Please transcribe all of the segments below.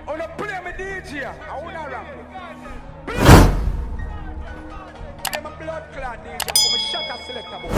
wanna play my DJ. I wanna rap it. Play my blood clot DJ. Come and shut up selector boy.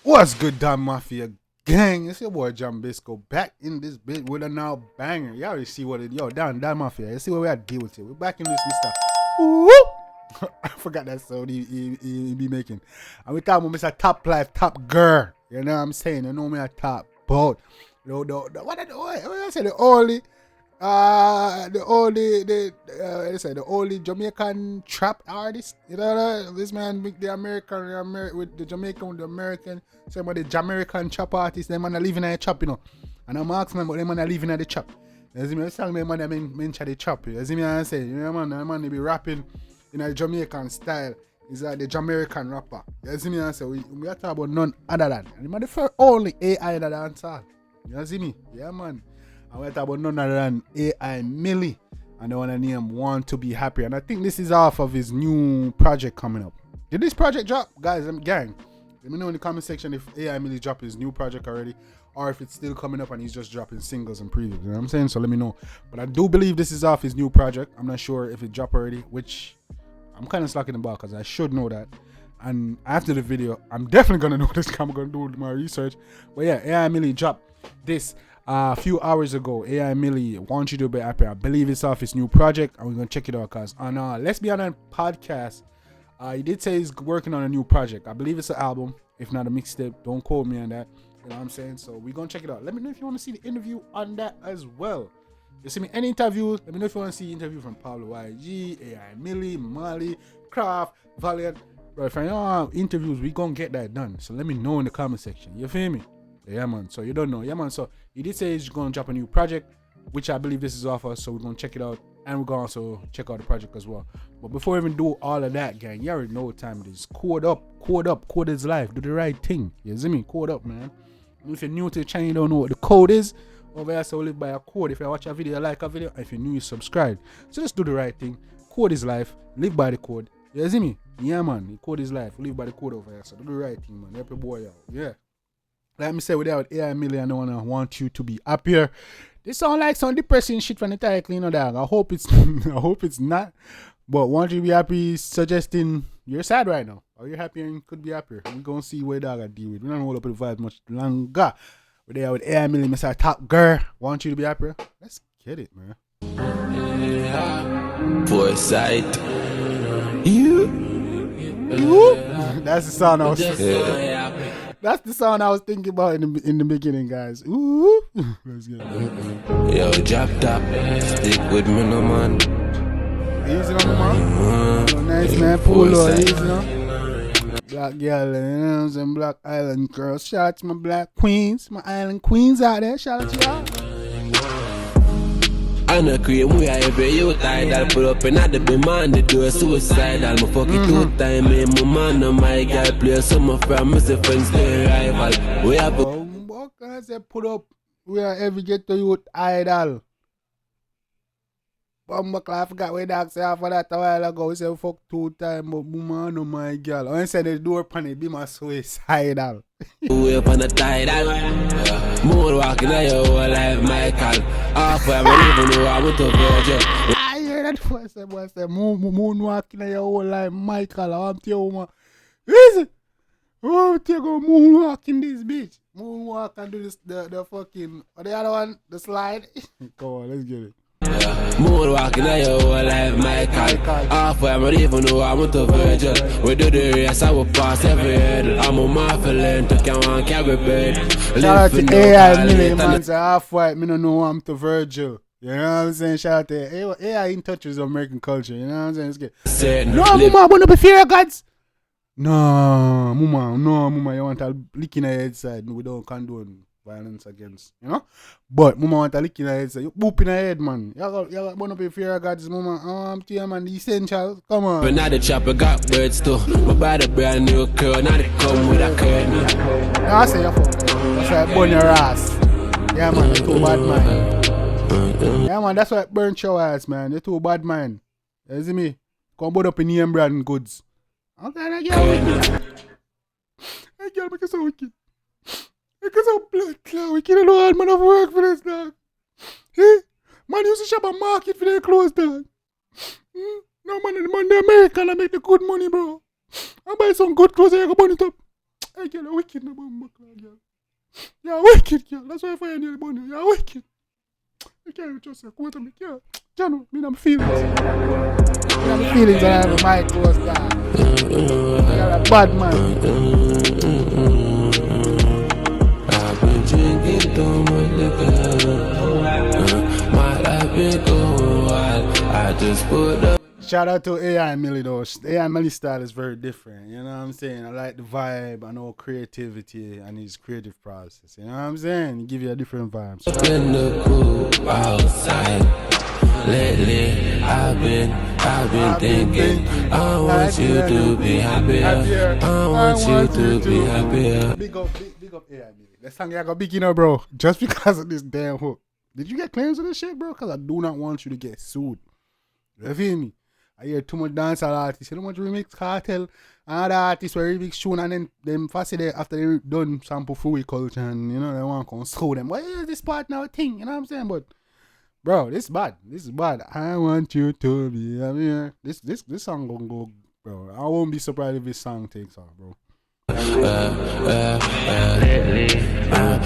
What's good, Don Mafia gang? It's your boy Jambisco back in this bit with a now banger. You already see what it Don Mafia. You see what we had to deal with it. We're back in this Mr. Whoop. I forgot that sound he be making. And we talking about Mr. Top Life, Top Girl. You know what I'm saying? You know me a top boat. What I say? The only Jamaican trap artist. You know this man make the American with the Jamaican with the American. Some of the Jamaican trap artists. Them man are living at the trap, you know. And I'm asking them, but them man are living at the trap. You see me? I'm telling me, man, I mention the trap. You see me? I say, you know, man, they be rapping in a Jamaican style. He's like the Jamaican rapper. You see me? I say, we are talking about none other than. And the man, the first only AI that dance all. You see me? Yeah, man. And we're talking about none other than AI Millie. And the one I name Want to Be Happy. And I think this is off of his new project coming up. Did this project drop? Guys, gang, let me know in the comment section if AI Millie dropped his new project already. Or if it's still coming up and he's just dropping singles and previews. You know what I'm saying? So let me know. But I do believe this is off his new project. I'm not sure if it dropped already. Which I'm kind of slacking about because I should know that. And after the video, I'm definitely going to know this. I'm going to do my research. But yeah, AI Millie dropped this a few hours ago. AI Millie Want You to Be Happy. I believe it's off his new project. And we're going to check it out. Because on Let's Be On a podcast, he did say he's working on a new project. I believe it's an album. If not a mixtape. Don't quote me on that. You know what I'm saying? So we're going to check it out. Let me know if you want to see the interview on that as well. You see me? Any interviews? Let me know if you want to see interview from Pablo YG, AI Millie, Mali, Craft, Valiant. But if I know interviews, we're going to get that done. So let me know in the comment section. You feel me? Yeah, man. So you don't know. Yeah, man. So he did say he's going to drop a new project, which I believe this is off us. So we're going to check it out. And we're going to also check out the project as well. But before we even do all of that, gang, you already know what time it is. Code up. Code is life. Do the right thing. You see me? Code up, man. And if you're new to the channel, you don't know what the code is. Over here, so live by a code. If you watch a video, like a video. If you're new, you subscribe. So just do the right thing. Code is life. Live by the code. You see me? Yeah, man. The code is life. Live by the code over here. So do the right thing, man. Help your boy out. Yeah. Like me say, without AI Millie, I don't wanna want you to be happier. This sound like some depressing shit from the title, you know, dog. I hope it's not. But Want You to Be Happy is suggesting you're sad right now. Or you're happy and could be happier. We're gonna see where dog I deal with. We don't hold up the vibes much longer. We're there with AI Millie, Mr. Top Girl. Want You to Be Happier. Let's get it, man. Foresight. That's the sound I was That's the sound I was thinking about in the beginning, guys. Ooh. Let's get it. Yo, drop top. Stick with me, no man. Easy on man. Nice man, pull up, easy on. Black girl, you know, some Black Island girls. Shout out to my black queens, my island queens out there. Shout out to y'all. I know cream, we are every youth idol. Pull up and at the be man, they do a suicidal. My fuck it 2 time, me, my man, and my girl play some of from my friends, stay rival. We have a... What can I say, pull up, we are every get to youth idol. I forgot where dog say after that a while ago. We said fuck 2 times, but man, oh my girl. I said the door pan it be my suicidal. We up on the tidal. Moon walking on your whole life, Michael. Half where I even know I want to virgin. I hear that boy say, moon walking on your whole life, Michael. I want to you, man. Listen. I want to go moonwalking this bitch. Moonwalk and do this, the fucking, or the other one, the slide. Come on, let's get it. Moon walking on your whole life, Michael. Half where I even know I want to virgin. We do the race, I will pass every hurdle. I'm a mafia lane, to can one carry bed. Shout out to AI Millie, man. Say half white, me don't know I'm to Virgil. You know what I'm saying? Shout out to AI in touch with American culture. You know what I'm saying? Let's get. No, mama, I want to be fear of gods. No, mama, you want a lick in the head side. We don't condone violence against, you know? But mama want a lick in the head side. You boop in the head, man. You got want to be fear of gods, mama. I'm to you, man. The essentials. Come on. But now the chopper got birds too. My body brand new curl. Now they come with a curtain. I say you fuck. That's why I burn your ass. Yeah, man. You're too bad, man. Yeah, man. That's why I burn your ass, man. You're too bad, man. You see me? Come put up in name brand goods. Okay, that girl wicked. That girl make it so wicked. Make it so black, wicked. I don't know how man have work for this, dog. Man used to shop a market for their clothes, dog. No man, the man, the American, I make the good money, bro. I buy some good clothes and I go burn it up. Hey, girl, you're wicked, no bum girl. You're wicked, girl. That's why I find you the money. You're wicked. You can't just say, come to me, girl. Jano, me I'm feelings. Me I'm feelings and I have my clothes, dog. You're a bad man. I've been drinking too much liquor. My life been going wild. I just put up. Shout out to AI Millie though. AI Millie style is very different. You know what I'm saying? I like the vibe. I know creativity and his creative process. You know what I'm saying? He give you a different vibe. So. In the cool outside. Lately, I've been thinking. I want you to be happier. I want you to be happier. Big up AI Millie. That song I got big, you know, bro. Just because of this damn hook. Did you get claims of this shit, bro? Because I do not want you to get sued. You feel me? I hear too much dancehall artists. You know much remix cartel and other artists were remix tune and then them fast day after they done sample free culture and you know they want to come sue them. Why is this part now a thing? You know what I'm saying? But bro, this is bad. This is bad. I want you to be here. This song gonna go, bro. I won't be surprised if this song takes off, bro. Lately,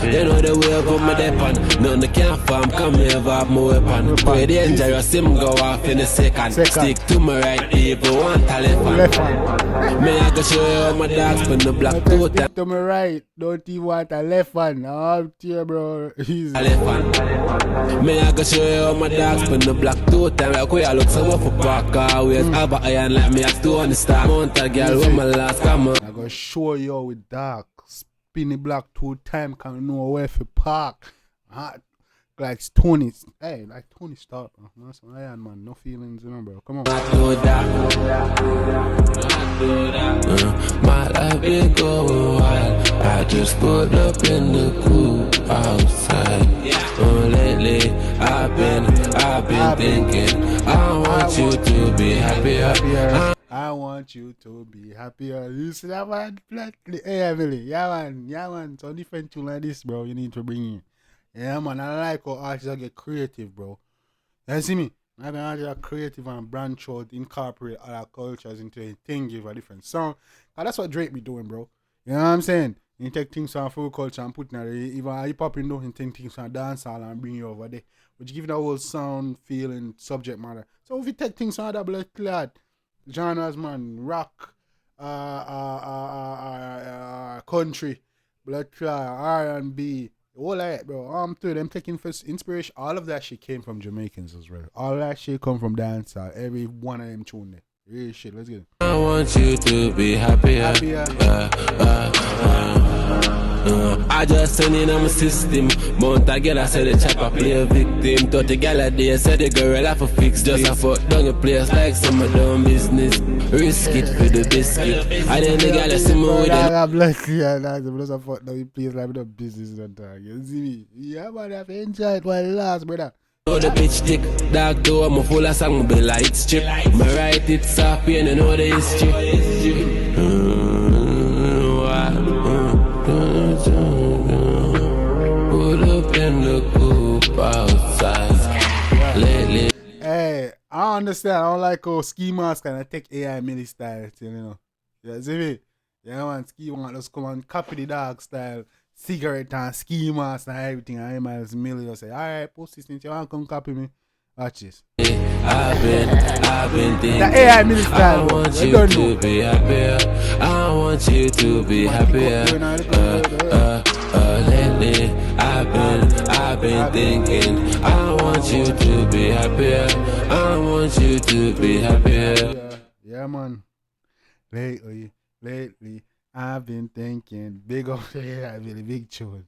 you know the way I put my dep on. None the can't farm, come here, have my weapon. Pray the dangerous, him go off in a second. Stick to my right, people want a left hand. Me I go show you how my dogs spin the block two times. Stick to my right, don't even want a left hand. Oh, dear, bro. Easy. Left hand. Me I go show you how my dogs spin the block two times. Like we all look so for park, always have a iron like me. I still on the star. Mount a girl with my last come on. I go show you with dark, spinny block 2 times, can know where to park. Like Tony, hey, like Tony Stark, bro. That's an iron man, no feelings, you know, bro. Come on. My life been going wild. I just put up in the cool outside. Lately, I've been thinking. I want you to be happier. I want you to be happier. You see that man? Hey, Emily. Yeah, man. So different tune like this, bro. You need to bring in. Yeah, man. I like how artists get creative, bro. You see me? I think artists are creative and branch out, incorporate other cultures into a thing, give a different sound. And that's what Drake be doing, bro. You know what I'm saying? You take things from full culture and put in there. Even hip hop, you know, and take things from dancehall and bring you over there. But you give it a whole sound, feeling, subject matter. So if you take things from that blood clad genres, man, rock, country, blood clad, R&B, all that, bro. Them taking first inspiration. All of that shit came from Jamaicans as well. All that shit come from dancehall. Every one of them tune there. Real shit. Let's get it. I want you to be happier. I just send in on my system. Mount a girl, I said the chopper play a victim. 30 gal a day, said the girl have a fix. Just a fuck down your place like some of them business. Risk it for the biscuit. I then the gal see me with them. I'm like, yeah, that's a fuck down your place like the business and that. You see me? Yeah, man, I have to enjoy it while it lasts, brother. Know the bitch dick, dog door, I'm full of song, be light strip. My right, it's soft, and you know the history. Put up in the coop outside. Lately. Hey, I understand. I don't like how ski mask and I take AI mini style, you know. You see me? Yeah, man, ski mask just come and copy the dog style. Cigarette and ski mask and everything. And Miles Millie just say, alright, pussy, since you want to come copy me, watch this. I've been thinking. The AI mini style. I want you to be happier. I want you to be happier. Lately, I've been thinking. I want you to be happier. I want you to be happier. Yeah, man. Lately. I've been thinking, big up here, I really big tune.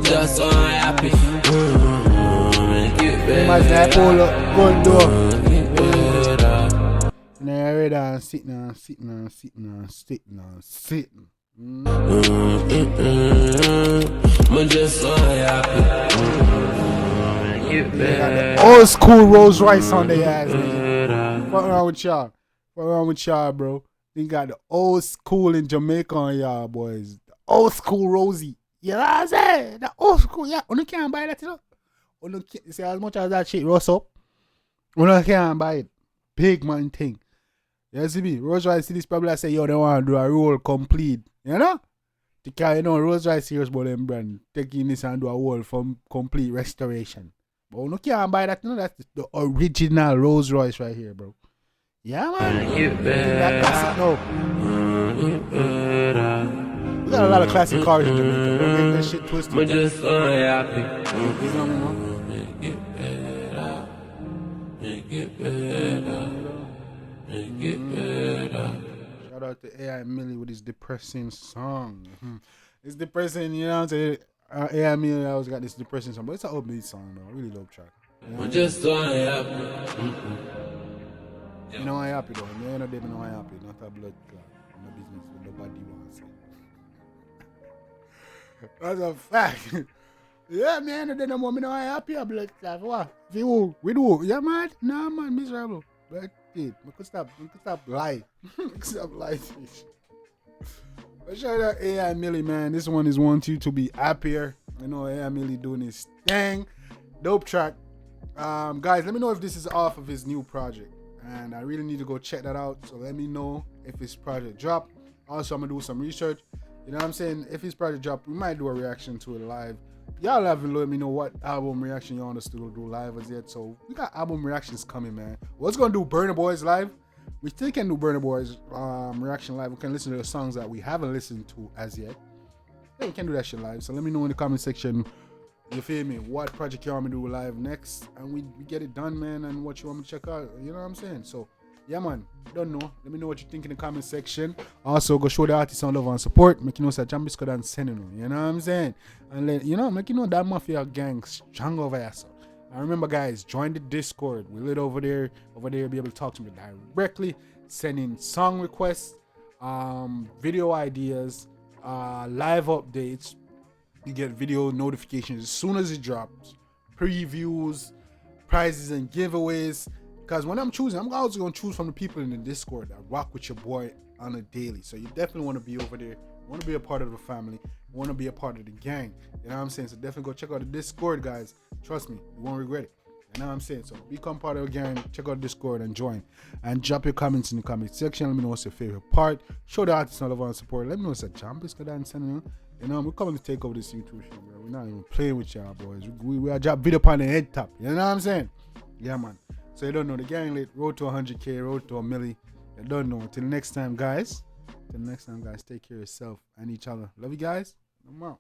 Just so happy. Must I pull up, gun door. Now ready and sitting. Just so happy. Old school Rolls Royce on the ass, nigga. What wrong with y'all? Bro? Think got the old school in Jamaica on y'all boys. The old school Rosie. You know what I'm saying? The old school, yeah. You can't buy that, you know. You can't, see, as much as that shit rust up, you can't buy it. Big man thing. You see me? Rose Rice see this probably say, yo, they want to do a roll complete. You know? Because, you know, Rose Rice serious about them brand. Taking this and do a whole from complete restoration. But you can't buy that, you know. That's the original Rolls Royce right here, bro. Yeah, man. That classic, no. We got a lot of classic cars in Jamaica. Don't get that shit twisted. I'm just unhappy. You know what I mean? Shout out to AI Millie with his depressing song. It's depressing, you know what I'm saying? AI Millie always got this depressing song, but it's an upbeat song, though. Really dope track. I'm just unhappy. You know I'm happy, though. You know they know I'm happy. Not a blood clot. I'm a business with nobody wants it. That's a fact. Yeah, man, they don't want me to know I'm happy. A blood clot. What? We do. Yeah, man. Nah, man, miserable. But it. We could stop lying. Stop lying. But shout out AI Millie, man. This one is want you to be happier. I know AI Millie doing his thing. Dope track. Guys, let me know if this is off of his new project. And I really need to go check that out. So let me know if his project drop. Also, I'm going to do some research. You know what I'm saying? If his project drop, we might do a reaction to it live. Y'all haven't let me know what album reaction you want us to do live as yet. So we got album reactions coming, man. What's going to do Burna Boy's live? We still can do Burna Boy's reaction live. We can listen to the songs that we haven't listened to as yet. Yeah, we can do that shit live. So let me know in the comment section. You feel me? What project you want me to do live next? And we get it done, man. And what you want me to check out. You know what I'm saying? So, yeah, man. Don't know. Let me know what you think in the comment section. Also, go show the artists some love and support. Make you know that Jambisco done sending them. You know what I'm saying? And let you know, make you know that Mafia gang strong over here. So. And remember, guys, join the Discord. We lit over there. Be able to talk to me directly. Send in song requests, video ideas, live updates. You get video notifications as soon as it drops, previews, prizes and giveaways. Because when I'm choosing, I'm also going to choose from the people in the Discord that rock with your boy on a daily. So you definitely want to be over there. You want to be a part of the family. You want to be a part of the gang. You know what I'm saying? So definitely go check out the Discord, guys. Trust me, you won't regret it. You know what I'm saying? So become part of the gang. Check out Discord and join. And drop your comments in the comment section. Let me know what's your favorite part. Show the artists all love and support. Let me know what's a Jambisco dance sending you. You know, we're coming to take over this YouTube show, bro. We're not even playing with y'all, boys. We are drop video upon the head top. You know what I'm saying? Yeah, man. So you don't know, the gang lit, road to 100K, road to a milli. You don't know. Till next time, guys. Take care of yourself and each other. Love you guys. I'm out.